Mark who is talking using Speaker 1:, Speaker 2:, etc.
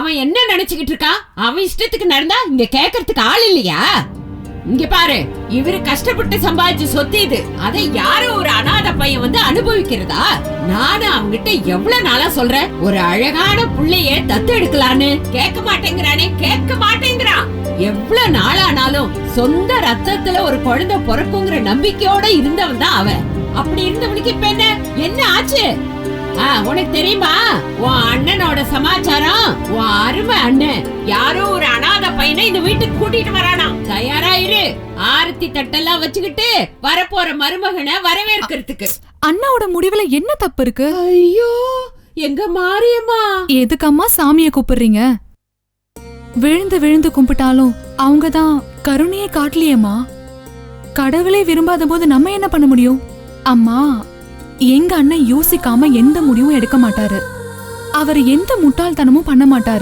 Speaker 1: அவன் என்ன நினைச்சுக்கிட்டு இருக்கான்? அவன் இஷ்டத்துக்கு நடந்தா இங்க கேக்குறதுக்கு ஆள் இல்லையா? இங்க பாரு, இவரு கஷ்டப்பட்டு சம்பாதிச்சு சொத்து இது. அதை யாரோ ஒரு அனாதை பையன் வந்து அனுபவிக்கிறதா? நானும் அவங்கிட்ட எவ்வளவு நாளா சொல்றேன், ஒரு அழகான புள்ளைய தத்து எடுக்கலான்னு. கேட்க மாட்டேங்கிறானே, கேட்க மாட்டேங்கிறான். எவ்வளவு நாளானாலும் சொந்த ரத்தத்துல ஒரு குழந்தை பிறக்குங்கிற நம்பிக்கையோட இருந்தவன் தான் அவன். அப்படி இருந்தவனுக்கு இப்ப என்ன ஆச்சு? உனக்கு தெரியுமா, உன் அண்ணனோட சமாச்சாரம்? உன் அருமை அண்ணன் யாரோ ஒரு அனாதை பையனை இந்த வீட்டுக்கு கூட்டிட்டு வரானா. தயாராயிரு, ஆரத்தி தட்டெல்லாம் வச்சுக்கிட்டு வரப்போற மருமகனை வரவேற்கிறதுக்கு.
Speaker 2: அண்ணாவோட முடிவுல என்ன தப்பு இருக்கு?
Speaker 1: ஐயோ, எங்க மாரியம்மா!
Speaker 2: எதுக்கம்மா சாமிய கூப்பிடுறீங்க? விழுந்து விழுந்து கும்பிட்டாலும் அவங்கதான் கருணையே காட்டலையேம்மா. கடவுளே விரும்பாத போது நம்ம என்ன பண்ண முடியும்? அம்மா, எங்க அண்ணன் யோசிக்காம எந்த முடிவும் எடுக்க மாட்டாரு. அவர் எந்த முட்டாள்தனமும் பண்ண மாட்டாரு.